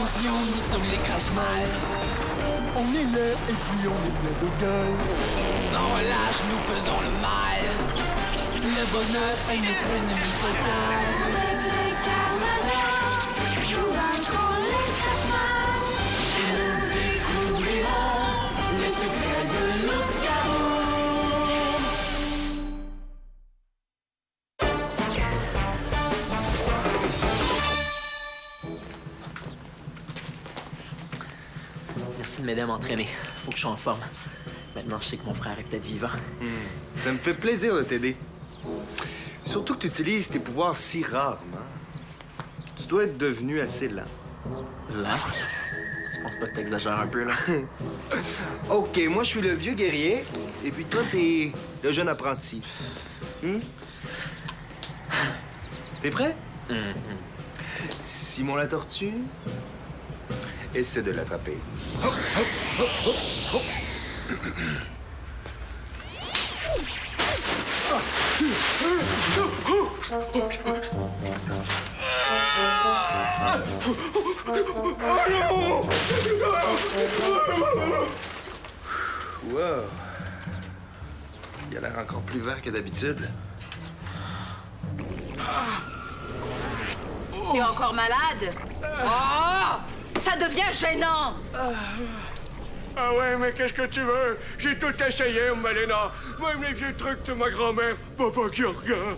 Attention, nous sommes les crash-mal. On est là et puis on est plein de gueule. Sans relâche, nous faisons le mal. Le bonheur est notre ennemi total. Les Carmagnons, nous vaincrons les crash-mal. Et nous découvrirons les secrets de Loup-garou. Merci de m'aider à m'entraîner. Faut que je sois en forme. Maintenant, je sais que mon frère est peut-être vivant. Ça me fait plaisir de t'aider. Surtout que tu utilises tes pouvoirs si rarement. Tu dois être devenu assez lent. Là? Tu penses pas que t'exagères un peu, là? OK, moi, je suis le vieux guerrier, et puis toi, t'es le jeune apprenti. T'es prêt? Simon la tortue, essaie de l'attraper. Hop, hop, hop, hop, hop. Wow! Il a l'air encore plus vert que d'habitude. T'es encore malade? Oh! Ça devient gênant! Ah ouais, mais qu'est-ce que tu veux? J'ai tout essayé, Malena. Même les vieux trucs de ma grand-mère. Papa Georga.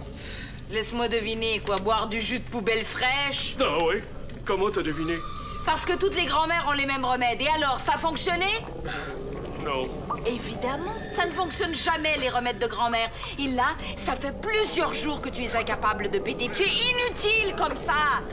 Laisse-moi deviner, quoi, boire du jus de poubelle fraîche? Ah ouais? Comment t'as deviné? Parce que toutes les grand-mères ont les mêmes remèdes. Et alors, ça a fonctionné? Non. Évidemment, ça ne fonctionne jamais, les remèdes de grand-mère. Et là, ça fait plusieurs jours que tu es incapable de péter. Tu es inutile comme ça!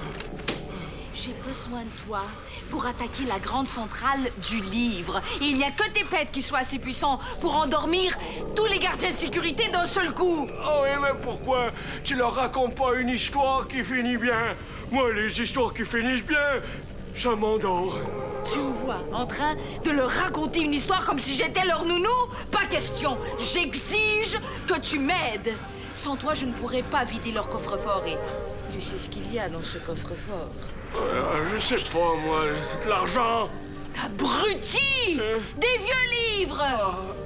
J'ai besoin de toi pour attaquer la grande centrale du livre. Et il n'y a que tes pets qui soient assez puissants pour endormir tous les gardiens de sécurité d'un seul coup. Ah oui, mais pourquoi tu leur racontes pas une histoire qui finit bien? Moi, les histoires qui finissent bien, ça m'endort. Tu me vois en train de leur raconter une histoire comme si j'étais leur nounou? Pas question. J'exige que tu m'aides. Sans toi, je ne pourrais pas vider leur coffre-fort. Et tu sais ce qu'il y a dans ce coffre-fort? Je sais pas, moi, de l'argent. Abruti! Des vieux livres!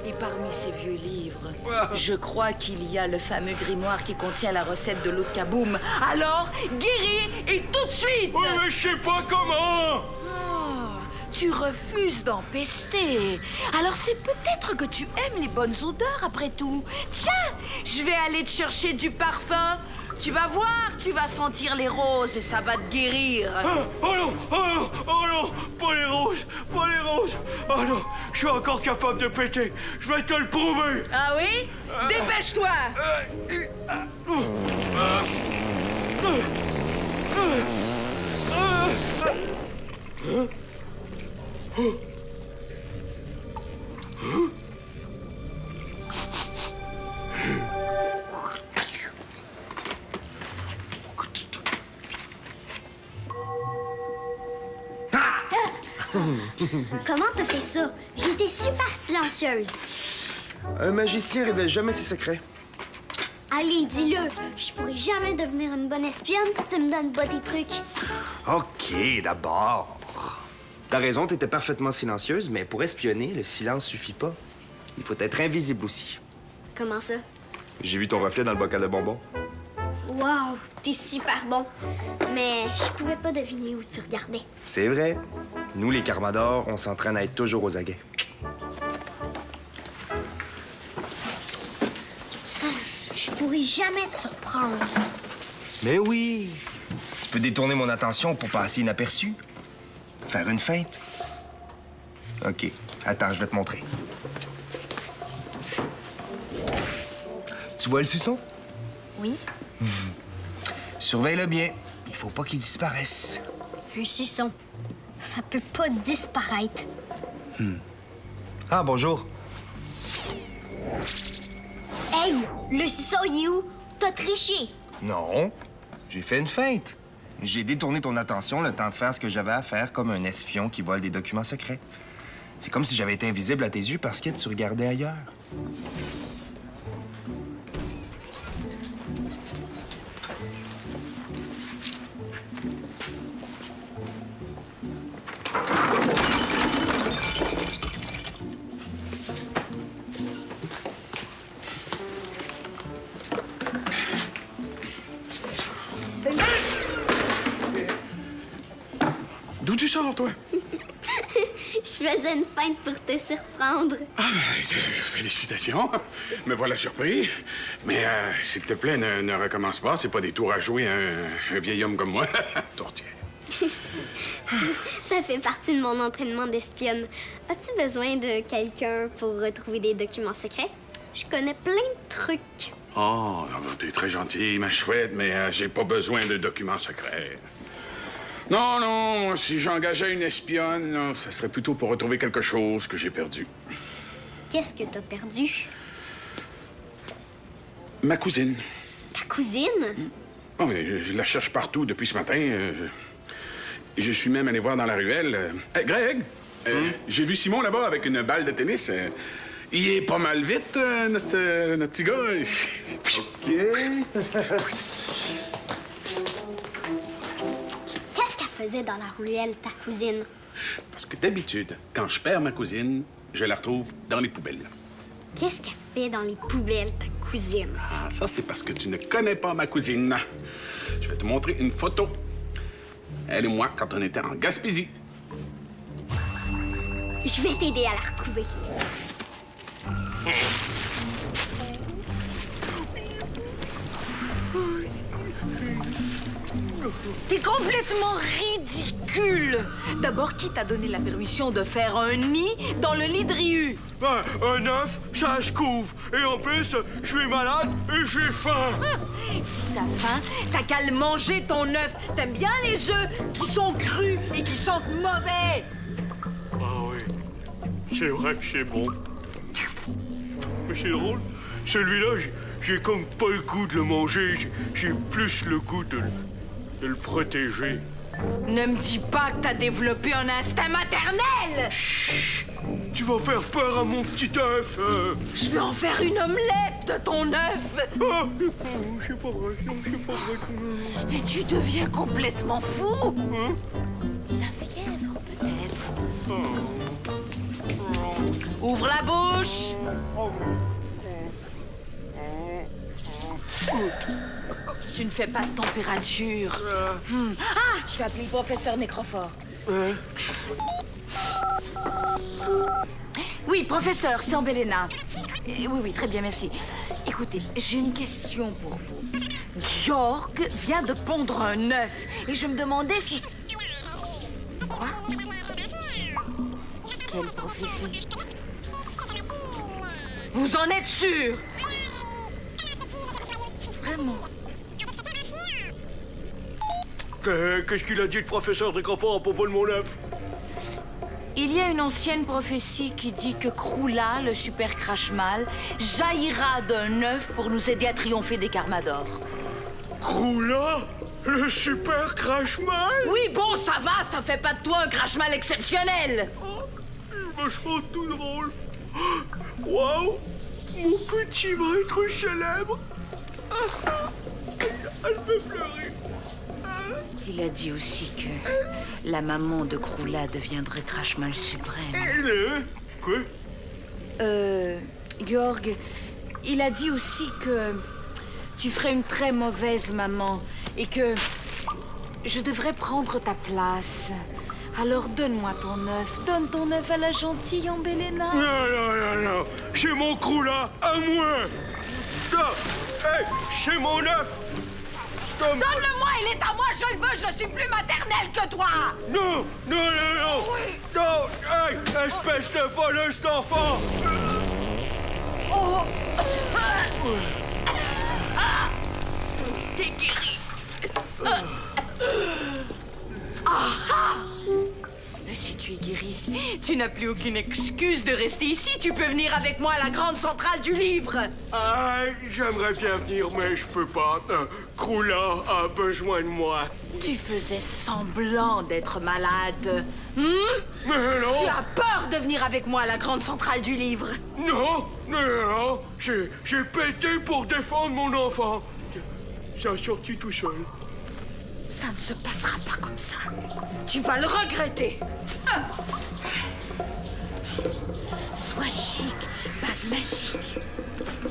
Et parmi ces vieux livres, je crois qu'il y a le fameux grimoire qui contient la recette de l'eau de kaboum. Alors, guéris et tout de suite! Oui, mais je sais pas comment! Tu refuses d'en pester. Alors c'est peut-être que tu aimes les bonnes odeurs après tout. Tiens, je vais aller te chercher du parfum. Tu vas voir, tu vas sentir les roses et ça va te guérir. Oh non, oh non, oh non, pas les roses, pas les roses. Oh non, je suis encore capable de péter. Je vais te le prouver. Ah oui? Dépêche-toi. Comment t'as fait ça? J'ai été super silencieuse. Un magicien révèle jamais ses secrets. Allez, dis-le. Je pourrais jamais devenir une bonne espionne si tu me donnes pas tes trucs. OK, d'abord. T'as raison, t'étais parfaitement silencieuse, mais pour espionner, le silence suffit pas. Il faut être invisible aussi. Comment ça? J'ai vu ton reflet dans le bocal de bonbons. Wow, t'es super bon. Mais je pouvais pas deviner où tu regardais. C'est vrai. Nous, les Carmadors, on s'entraîne à être toujours aux aguets. Je pourrais jamais te surprendre. Mais oui! Tu peux détourner mon attention pour passer inaperçu. Faire une feinte. OK. Attends, je vais te montrer. Tu vois le suçon? Oui? Surveille-le bien. Il faut pas qu'il disparaisse. Un suçon. Ça peut pas disparaître. Ah, bonjour. Hey, le suçon, il est où? T'as triché. Non. J'ai fait une feinte. J'ai détourné ton attention le temps de faire ce que j'avais à faire comme un espion qui vole des documents secrets. C'est comme si j'avais été invisible à tes yeux parce que tu regardais ailleurs. D'où tu sors, toi? Je faisais une feinte pour te surprendre. Ah, félicitations. Me voilà surpris. Mais s'il te plaît, ne recommence pas. C'est pas des tours à jouer à un vieil homme comme moi. Tourtière. Ça fait partie de mon entraînement d'espionne. As-tu besoin de quelqu'un pour retrouver des documents secrets? Je connais plein de trucs. Oh, t'es très gentille, ma chouette, mais j'ai pas besoin de documents secrets. Non, non, si j'engageais une espionne, non, ce serait plutôt pour retrouver quelque chose que j'ai perdu. Qu'est-ce que t'as perdu? Ma cousine. Ta cousine? Oh, mais je la cherche partout depuis ce matin. Je suis même allé voir dans la ruelle. Hey, Greg, j'ai vu Simon là-bas avec une balle de tennis. Il est pas mal vite, notre petit gars. Qu'est-ce qu'elle faisait dans la ruelle, ta cousine? Parce que d'habitude, quand je perds ma cousine, je la retrouve dans les poubelles. Qu'est-ce qu'elle fait dans les poubelles, ta cousine? Ah, ça, c'est parce que tu ne connais pas ma cousine. Je vais te montrer une photo. Elle et moi, quand on était en Gaspésie. Je vais t'aider à la retrouver. T'es complètement ridicule. D'abord, qui t'a donné la permission de faire un nid dans le lit de Ryu? Ben, un œuf, ça se couvre. Et en plus, je suis malade et j'ai faim. Si t'as faim, t'as qu'à le manger, ton œuf. T'aimes bien les œufs qui sont crus et qui sentent mauvais. Ah oui, c'est vrai que c'est bon. Mais c'est drôle, celui-là, j'ai comme pas le goût de le manger. J'ai plus le goût de le protéger. Ne me dis pas que t'as développé un instinct maternel! Chut! Tu vas faire peur à mon petit œuf. Je vais en faire une omelette de ton œuf! Ah, c'est pas vrai, non, c'est pas vrai. Mais tu deviens complètement fou! Hein? La fièvre, peut-être. Oh. Ouvre la bouche! Tu ne fais pas de température. Ah! Je vais appeler le professeur Nécrophore. Oui, professeur, c'est Ambelena. Oui, très bien, merci. Écoutez, j'ai une question pour vous. Georg vient de pondre un œuf et je me demandais si... Quoi? Quelle prophétie? Vous en êtes sûr? Vraiment? Qu'est-ce qu'il a dit le professeur Nécrophore à propos de mon œuf? Il y a une ancienne prophétie qui dit que Kroula, le super crash-mal, jaillira d'un œuf pour nous aider à triompher des Carmador. Kroula, le super crash-mal? Oui, bon, ça va, ça fait pas de toi un crash-mal exceptionnel. Oh, je me sens tout drôle. Waouh, mon petit va être célèbre. Elle peut pleurer. Il a dit aussi que la maman de Kroula deviendrait crash-mal suprême. Quoi? Georg, il a dit aussi que tu ferais une très mauvaise maman et que je devrais prendre ta place. Alors donne-moi ton œuf. Donne ton œuf à la gentille Ambelena. Non. C'est mon Kroula, à moi. Non. Hey, c'est mon œuf. Donne-le-moi, il est à moi, je le veux, je suis plus maternelle que toi. Non. Oui. Non, hey, espèce de voleuse d'enfant. Oh. T'es guéri. Si tu es guéri, tu n'as plus aucune excuse de rester ici. Tu peux venir avec moi à la grande centrale du livre. Ah, j'aimerais bien venir, mais je peux pas. Kroula a besoin de moi. Tu faisais semblant d'être malade. Mais non. Tu as peur de venir avec moi à la grande centrale du livre. Non. J'ai pété pour défendre mon enfant. Ça a sorti tout seul. Ça ne se passera pas comme ça. Tu vas le regretter. Sois chic, bague magique.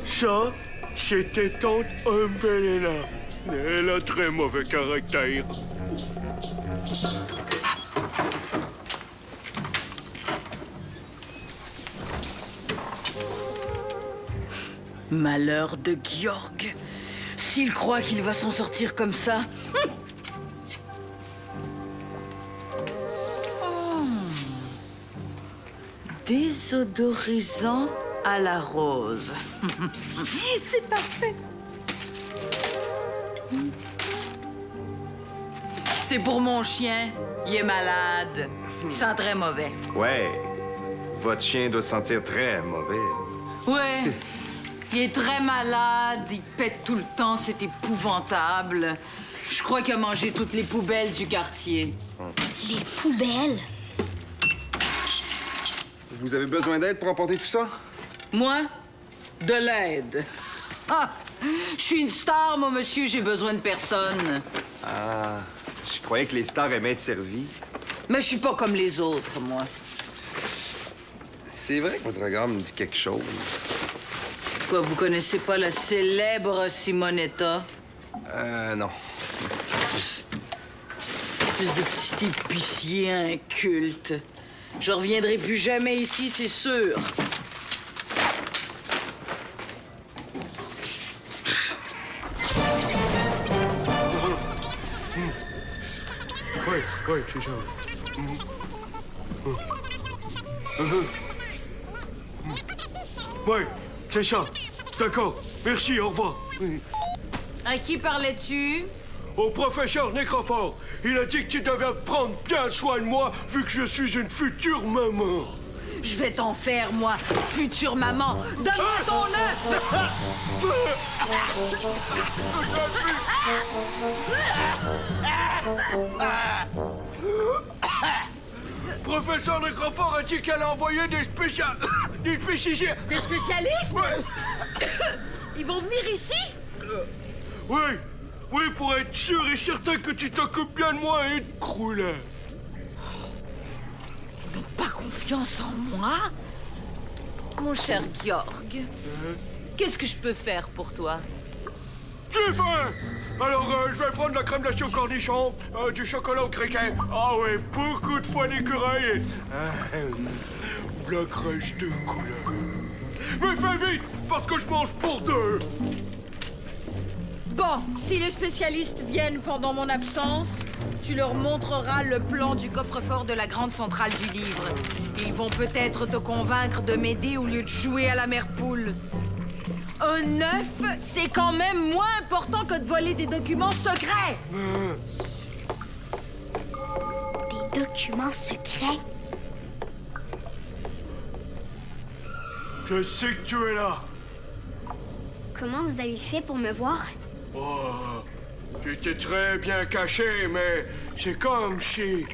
Ça, c'était tante Ambelena. Elle a très mauvais caractère. Malheur de Georg. S'il croit qu'il va s'en sortir comme ça... Désodorisant à la rose. C'est parfait. C'est pour mon chien. Il est malade. Il sent très mauvais. Ouais. Votre chien doit sentir très mauvais. Ouais. Il est très malade. Il pète tout le temps. C'est épouvantable. Je crois qu'il a mangé toutes les poubelles du quartier. Les poubelles? Vous avez besoin d'aide pour emporter tout ça? Moi? De l'aide. Ah! Je suis une star, moi, monsieur. J'ai besoin de personne. Ah, je croyais que les stars aimaient être servies. Mais je suis pas comme les autres, moi. C'est vrai que votre regard me dit quelque chose. Quoi, vous connaissez pas la célèbre Simonetta? Non. Espèce de petit épicier inculte. Je reviendrai plus jamais ici, c'est sûr. Ouais, c'est ça. Ouais, c'est ça. D'accord. Merci, au revoir. À qui parlais-tu? Au professeur Nécrophore. Il a dit que tu devais prendre bien soin de moi vu que je suis une future maman. Je vais t'en faire, moi, future maman. Donne-moi ton œuf! Professeur Nécrophore a dit qu'elle a envoyé des spécialistes. Des spécialistes? Ouais. Ils vont venir ici? Oui, pour être sûr et certain que tu t'occupes bien de moi et de Croula. Ils n'ont pas confiance en moi? Mon cher Georg, qu'est-ce que je peux faire pour toi? J'ai faim! Alors, je vais prendre la crème glacée au cornichon, du chocolat au criquet. Ah ouais, beaucoup de foie d'écureuil et... la crèche de couleur. Mais fais vite, parce que je mange pour deux! Bon, si les spécialistes viennent pendant mon absence, tu leur montreras le plan du coffre-fort de la grande centrale du livre. Ils vont peut-être te convaincre de m'aider au lieu de jouer à la mère poule. Un œuf, c'est quand même moins important que de voler des documents secrets. Des documents secrets? Je sais que tu es là. Comment vous avez fait pour me voir? Oh, j'étais très bien caché, mais c'est comme si...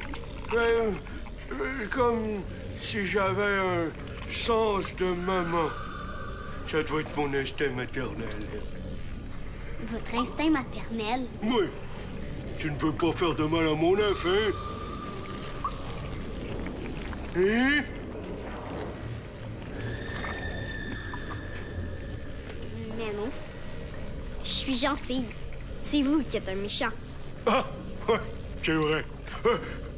comme si j'avais un sens de maman. Ça doit être mon instinct maternel. Votre instinct maternel? Oui. Tu ne peux pas faire de mal à mon œuf, hein? Hein? Mais non. Je suis gentille. C'est vous qui êtes un méchant. Ah, ouais, c'est vrai.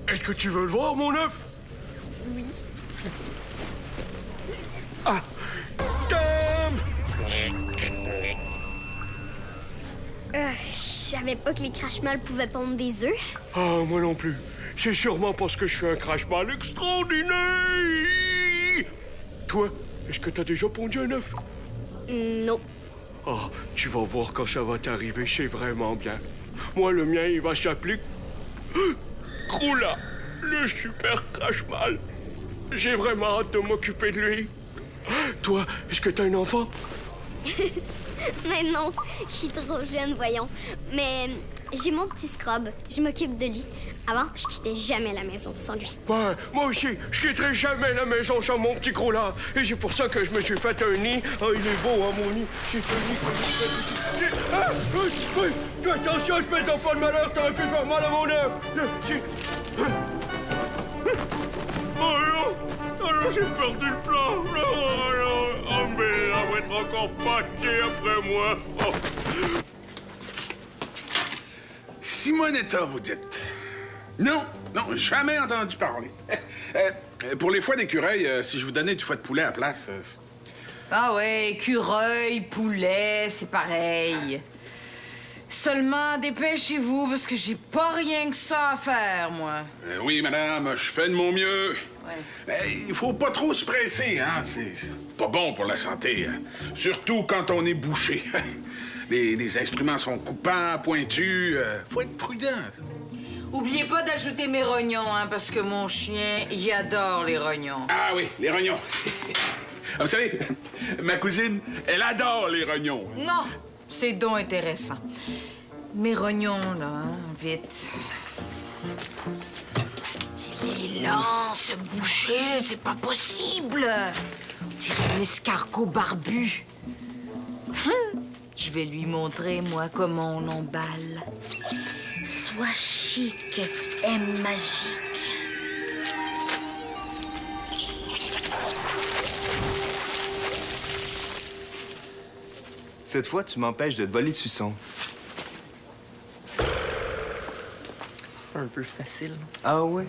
Est-ce que tu veux le voir, mon œuf? Oui. Ah! Tom! Je savais pas que les crache-mal pouvaient pondre des œufs. Ah, moi non plus. C'est sûrement parce que je suis un crash-mal extraordinaire! Toi, est-ce que t'as déjà pondu un œuf? Non. Ah, tu vas voir quand ça va t'arriver, c'est vraiment bien. Moi, le mien, il va s'appeler... Croula, le super crash-mal. J'ai vraiment hâte de m'occuper de lui. Toi, est-ce que t'as un enfant? Mais non, je suis trop jeune, voyons. Mais j'ai mon petit scrub, je m'occupe de lui. Avant, je quittais jamais la maison sans lui. Ouais, moi aussi, je quitterai jamais la maison sans mon petit Croula. Et c'est pour ça que je me suis fait un nid. Ah, il est beau, hein, mon nid. C'est un nid comme... Ah! Oui! Fais attention, espèce d'enfant de malheur, t'aurais pu faire mal à mon œuf. Oh non! Oh non, j'ai perdu le plan! Oh non! Oh, mais là, va être encore pâté après moi! Oh. Simonetta, vous dites? Non, jamais entendu parler. Pour les foies d'écureuil, si je vous donnais du foie de poulet à la place, Ah ouais, écureuil, poulet, c'est pareil. Seulement, dépêchez-vous, parce que j'ai pas rien que ça à faire, moi. Oui, madame, je fais de mon mieux. Ouais. Mais il faut pas trop se presser, hein? C'est pas bon pour la santé, hein? Surtout quand on est bouché. Les instruments sont coupants, pointus. Faut être prudent. Oubliez pas d'ajouter mes rognons, hein, parce que mon chien, il adore les rognons. Ah oui, les rognons. Vous savez, ma cousine, elle adore les rognons. Non, c'est donc intéressant. Mes rognons, là, hein, vite. Il est lent, ce boucher, c'est pas possible. On dirait un escargot barbu. Je vais lui montrer, moi, comment on emballe. Sois chic et magique. Cette fois, tu m'empêches de te voler le suçon. C'est pas un peu facile. Ah ouais?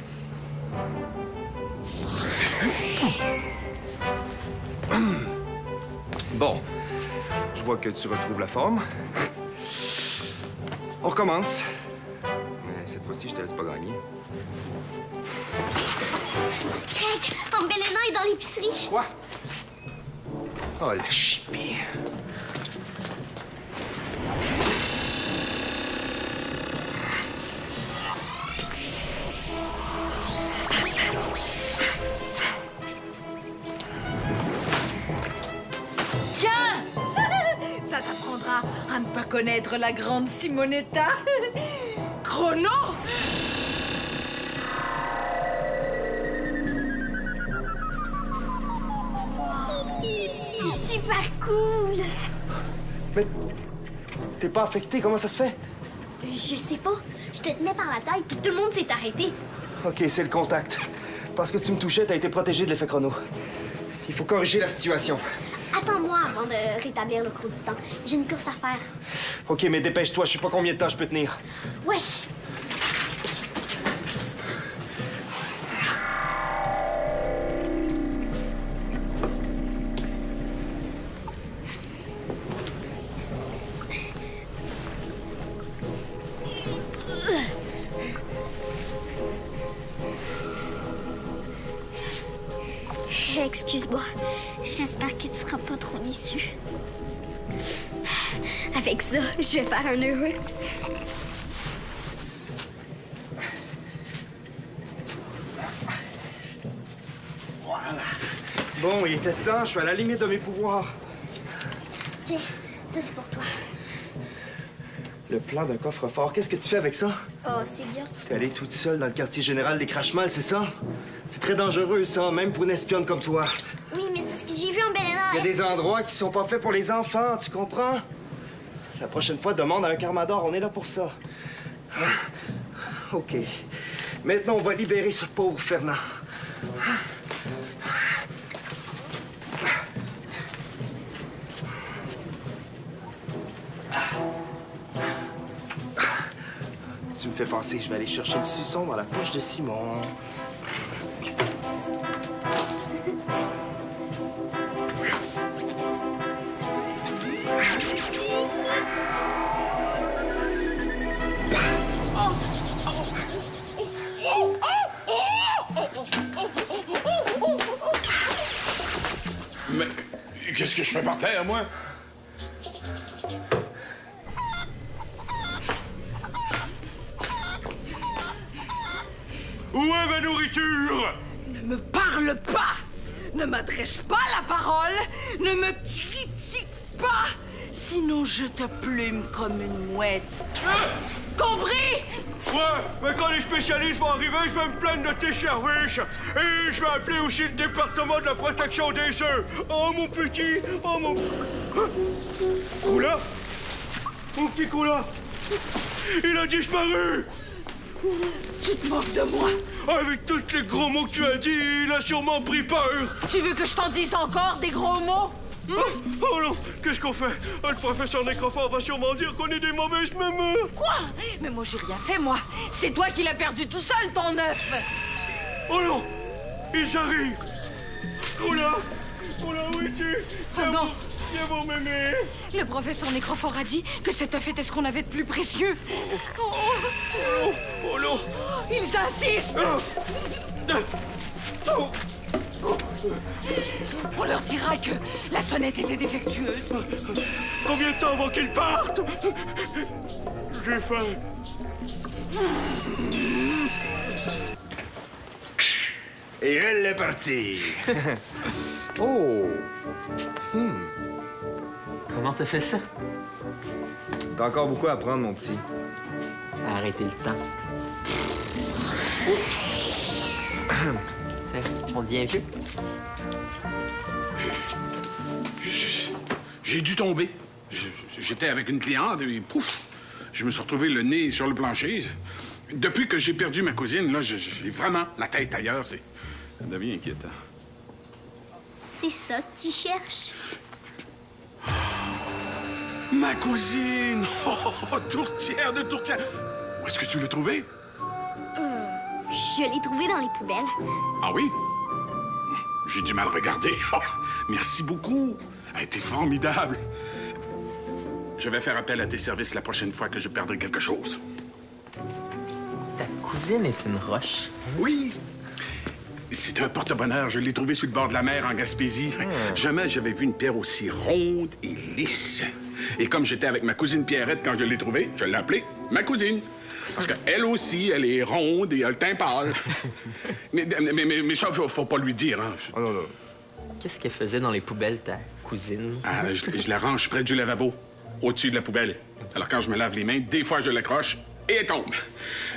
Bon. Je vois que tu retrouves la forme. On recommence. Mais cette fois-ci, je te laisse pas gagner. Craig, Ambelena est dans l'épicerie. Quoi? Oh, la chipie. Tiens! Ça t'apprendra à ne pas connaître la grande Simonetta. Chrono! C'est super cool. Mais t'es pas affecté, comment ça se fait? Je sais pas. Je te tenais par la taille, puis tout le monde s'est arrêté. OK, c'est le contact. Parce que tu me touchais, t'as été protégé de l'effet chrono. Il faut corriger la situation. Attends-moi avant de rétablir le cours du temps. J'ai une course à faire. OK, mais dépêche-toi, je sais pas combien de temps je peux tenir. Ouais. Excuse-moi. J'espère que tu seras pas trop déçu. Avec ça, je vais faire un heureux. Voilà. Bon, il était temps, je suis à la limite de mes pouvoirs. Tiens, ça c'est pour toi. Le plan d'un coffre-fort, qu'est-ce que tu fais avec ça? Oh, c'est bien. T'es allée toute seule dans le quartier général des Crash-Mal, c'est ça? C'est très dangereux, ça, même pour une espionne comme toi. Oui, mais c'est parce que j'ai vu Ambelena. Il y a des endroits qui sont pas faits pour les enfants, tu comprends? La prochaine fois, demande à un Carmador, on est là pour ça. OK. Maintenant, on va libérer ce pauvre Fernand. Tu me fais penser que je vais aller chercher le suçon dans la poche de Simon. Mais qu'est-ce que je fais par terre, moi? Où est ma nourriture? Ne me parle pas! Ne m'adresse pas la parole! Ne me critique pas! Sinon, je te plume comme une mouette. Compris? Ouais, mais quand les spécialistes vont arriver, je vais me plaindre de tes services. Et je vais appeler aussi le département de la protection des œufs. Oh, mon petit, oh, mon... Coula? Mon petit Coula? Il a disparu! Tu te moques de moi? Avec tous les gros mots que tu as dit, il a sûrement pris peur. Tu veux que je t'en dise encore des gros mots? Oh non, qu'est-ce qu'on fait? Le professeur Nécrophore va sûrement dire qu'on est des mauvaises mamans. Quoi? Mais moi, j'ai rien fait, moi. C'est toi qui l'as perdu tout seul, ton œuf. Oh non, ils arrivent. Coula, On l'a arrêté. Oh non! Viens voir mémé. Le professeur Nécrophore a dit que cette œuf était ce qu'on avait de plus précieux. Oh non. Ils insistent! On leur dira que la sonnette était défectueuse. Combien de temps avant qu'ils partent? J'ai faim. Et elle est partie. Oh! Comment t'as fait ça? T'as encore beaucoup à apprendre, mon petit. T'as arrêté le temps. Tu sais, on devient vieux. J'ai dû tomber. J'étais avec une cliente et pouf, je me suis retrouvé le nez sur le plancher. Depuis que j'ai perdu ma cousine, là, j'ai vraiment la tête ailleurs. Ça devient inquiétant. C'est ça que tu cherches? Ma cousine! Oh, tourtière de tourtière! Où est-ce que tu l'as trouvée? Je l'ai trouvée dans les poubelles. Ah oui? J'ai du mal regarder. Oh, merci beaucoup. Elle a été formidable. Je vais faire appel à tes services la prochaine fois que je perdrai quelque chose. Ta cousine est une roche. Oui. C'est un porte-bonheur. Je l'ai trouvé sur le bord de la mer en Gaspésie. Jamais j'avais vu une pierre aussi ronde et lisse. Et comme j'étais avec ma cousine Pierrette quand je l'ai trouvée, je l'ai appelée ma cousine. Parce qu'elle aussi, elle est ronde et a le teint pâle. mais ça, faut pas lui dire, hein. Oh non, non. Qu'est-ce qu'elle faisait dans les poubelles, ta cousine? Ah, je la range près du lavabo, au-dessus de la poubelle. Alors quand je me lave les mains, des fois je l'accroche et elle tombe.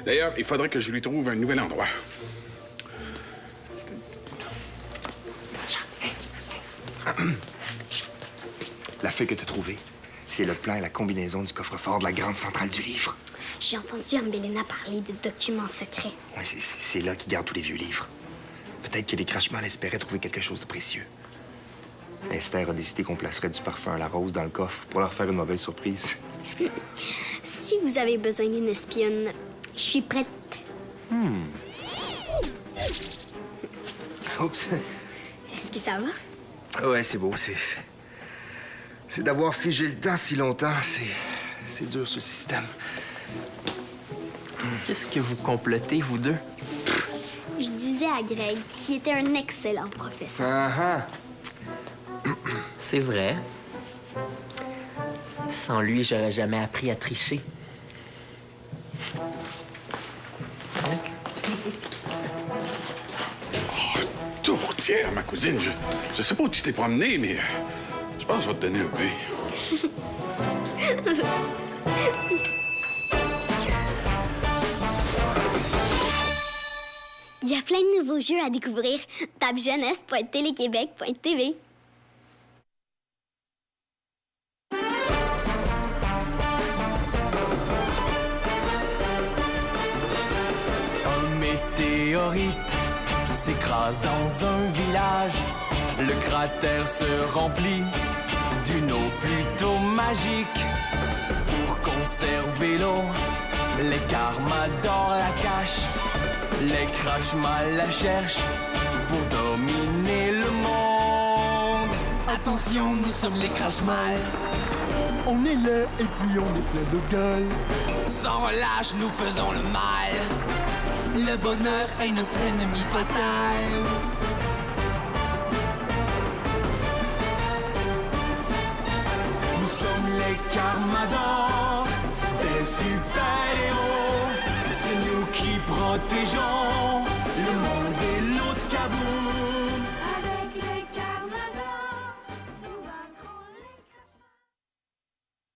D'ailleurs, il faudrait que je lui trouve un nouvel endroit. La feuille que t'as trouvée, c'est le plan et la combinaison du coffre-fort de la grande centrale du livre. J'ai entendu Ambelena parler de documents secrets. Ouais, c'est là qu'ils gardent tous les vieux livres. Peut-être que les Crashman espéraient trouver quelque chose de précieux. Esther a décidé qu'on placerait du parfum à la rose dans le coffre pour leur faire une mauvaise surprise. Si vous avez besoin d'une espionne, je suis prête. Oups. Est-ce que ça va? Ouais, c'est beau. C'est d'avoir figé le temps si longtemps. C'est dur, ce système. Qu'est-ce que vous complotez, vous deux? Je disais à Greg qu'il était un excellent professeur. Ah C'est vrai. Sans lui, j'aurais jamais appris à tricher. Tourtière, ma cousine, je sais pas où tu t'es promenée, mais je pense que je vais te donner un pain. Il y a plein de nouveaux jeux à découvrir. Tape jeunesse.téléquébec.tv. Un météorite s'écrase dans un village. Le cratère se remplit d'une eau plutôt magique. Pour conserver l'eau, les Carmadors la cachent. Les Crashmal la cherchent pour dominer le monde. Attention, nous sommes les Crashmal. On est laid et puis on est plein de gueule. Sans relâche, nous faisons le mal. Le bonheur est notre ennemi fatal. Nous sommes les Carmadors, des super-héros. C'est nous qui protégeons